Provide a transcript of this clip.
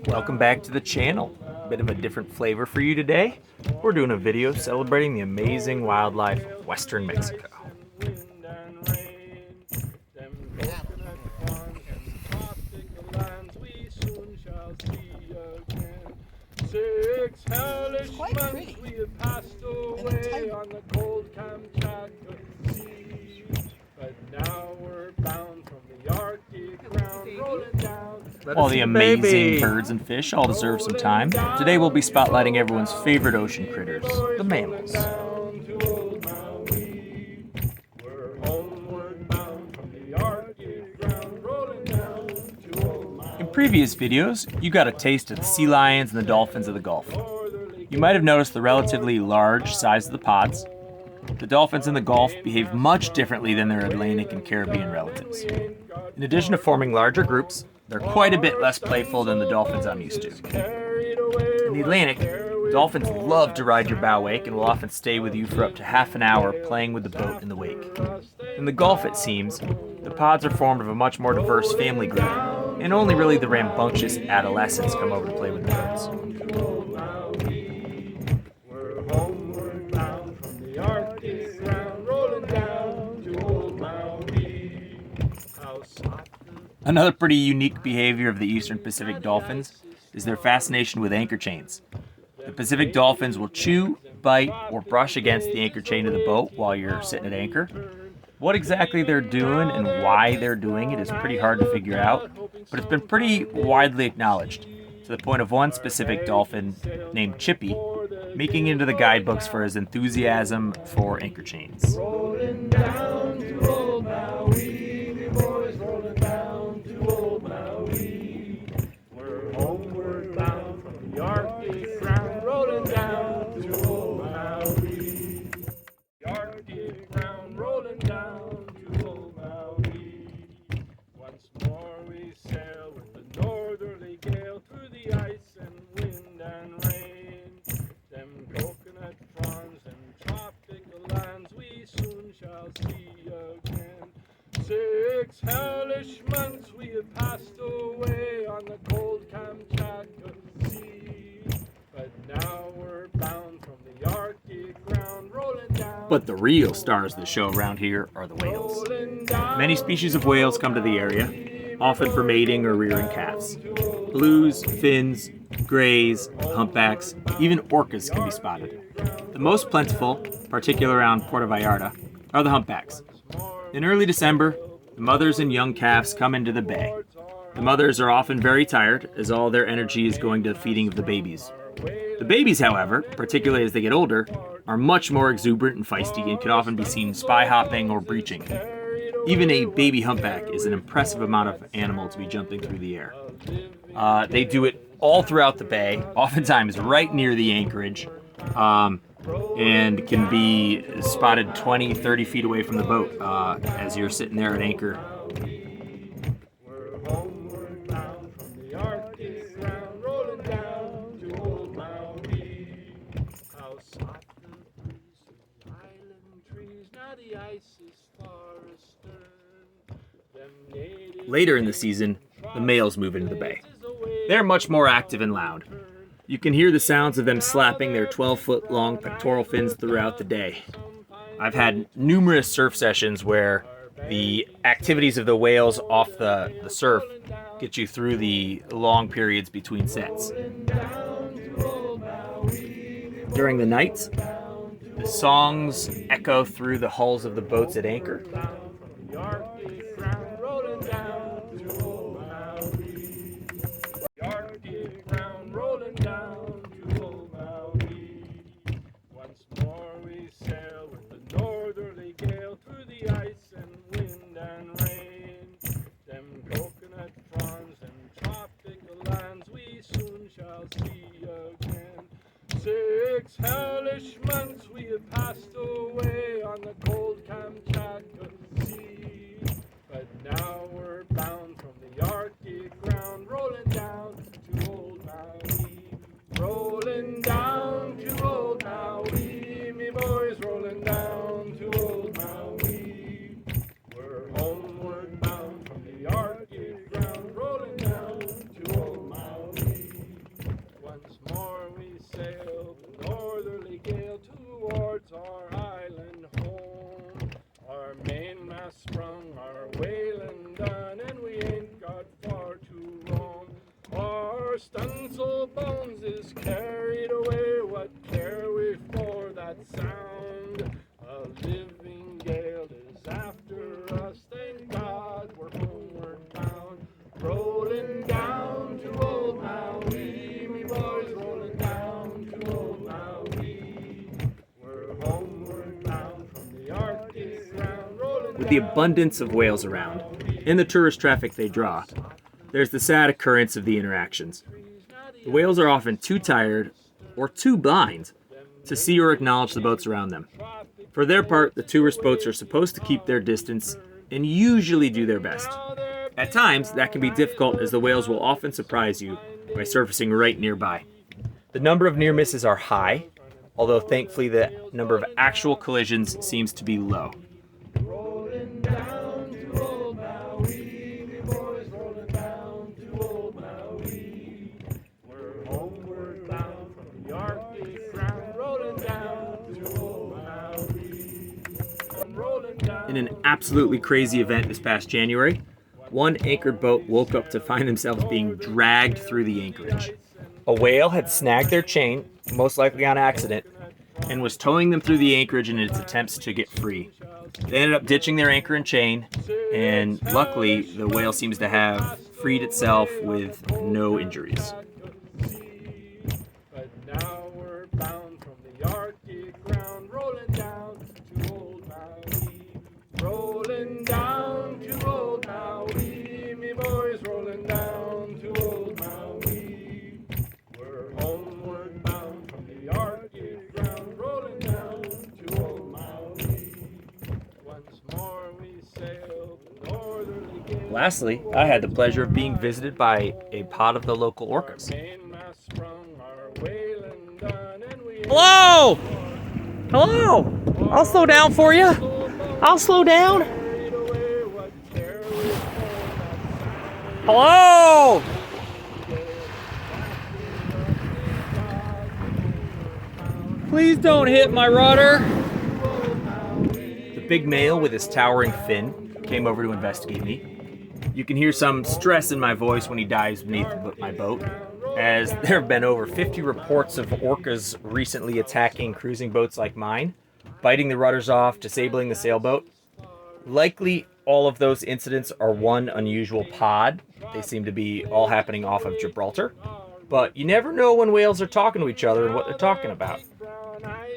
Welcome back to the channel. Bit of a different flavor for you today. We're doing a video celebrating the amazing wildlife of Western Mexico. It's quite pretty. While the amazing birds and fish all deserve some time, today we'll be spotlighting everyone's favorite ocean critters, the mammals. In previous videos, you got a taste of the sea lions and the dolphins of the Gulf. You might have noticed the relatively large size of the pods. The dolphins in the Gulf behave much differently than their Atlantic and Caribbean relatives. In addition to forming larger groups, they're quite a bit less playful than the dolphins I'm used to. In the Atlantic, dolphins love to ride your bow wake and will often stay with you for up to half an hour playing with the boat in the wake. In the Gulf, it seems, the pods are formed of a much more diverse family group, and only really the rambunctious adolescents come over to play with the birds. Another pretty unique behavior of the Eastern Pacific dolphins is their fascination with anchor chains. The Pacific dolphins will chew, bite, or brush against the anchor chain of the boat while you're sitting at anchor. What exactly they're doing and why they're doing it is pretty hard to figure out, but it's been pretty widely acknowledged, to the point of one specific dolphin named Chippy making into the guidebooks for his enthusiasm for anchor chains. Six hellish months we have passed away on the cold Kamchatka Sea, but now we're bound from the Arctic ground rolling down. But the real stars of the show around here are the whales. Many species of whales come to the area, often for mating or rearing calves. Blues, fins, grays, humpbacks, even orcas can be spotted. The most plentiful, particularly around Puerto Vallarta, are the humpbacks. In early December, the mothers and young calves come into the bay. The mothers are often very tired, as all their energy is going to the feeding of the babies. The babies, however, particularly as they get older, are much more exuberant and feisty and can often be seen spy hopping or breaching. Even a baby humpback is an impressive amount of animal to be jumping through the air. They do it all throughout the bay, oftentimes right near the anchorage, and can be spotted 20, 30 feet away from the boat as you're sitting there at anchor. Later in the season, the males move into the bay. They're much more active and loud. You can hear the sounds of them slapping their 12-foot long pectoral fins throughout the day. I've had numerous surf sessions where the activities of the whales off the surf get you through the long periods between sets. During the nights, the songs echo through the hulls of the boats at anchor. Six hellish months we have passed away on the cold Kamchatka Sea, but now we're bound from the Arctic ground, rolling down to old Maui, rolling down to old Maui, me boys rolling down to old Maui. We're homeward bound from the Arctic ground, rolling down. our stencil bones is carried away, what care we for that sound? A living gale is after us, thank God we're homeward bound. Rolling down to old Maui, me boys, rolling down to old Maui. We're homeward bound from the Arctic ground, rolling With the abundance of whales around, and the tourist traffic they draw, there's the sad occurrence of the interactions. The whales are often too tired or too blind to see or acknowledge the boats around them. For their part, the tourist boats are supposed to keep their distance and usually do their best. At times, that can be difficult as the whales will often surprise you by surfacing right nearby. The number of near misses are high, although thankfully the number of actual collisions seems to be low. rolling down to old Maui, me boys, rolling down to old Maui. We're homeward bound from the Arctic ground, rolling down to old Maui. I'm rolling down. In an absolutely crazy event this past January, one anchored boat woke up to find themselves being dragged through the anchorage. A whale had snagged their chain, most likely on accident, and was towing them through the anchorage in its attempts to get free. They ended up ditching their anchor and chain, and luckily the whale seems to have freed itself with no injuries. But now we're bound from the Arctic ground, rolling down to old Maui. Rolling down to old Maui, me boys, rolling down to old Maui. We're homeward bound from the Arctic ground, rolling down to old Maui. Once more we sail the northerly gale. Lastly, I had the pleasure of being visited by a pod of the local orcas. Mainmast sprung, our whaling done, and we Hello! Hello! I'll slow down for you. I'll slow down. carried away what care we for that sound. Hello! Please don't hit my rudder. The big male with his towering fin came over to investigate me. You can hear some stress in my voice when he dives beneath my boat, as there have been over 50 reports of orcas recently attacking cruising boats like mine, biting the rudders off, disabling the sailboat. Likely all of those incidents are one unusual pod. They seem to be all happening off of Gibraltar. But you never know when whales are talking to each other and what they're talking about. Brown-eyed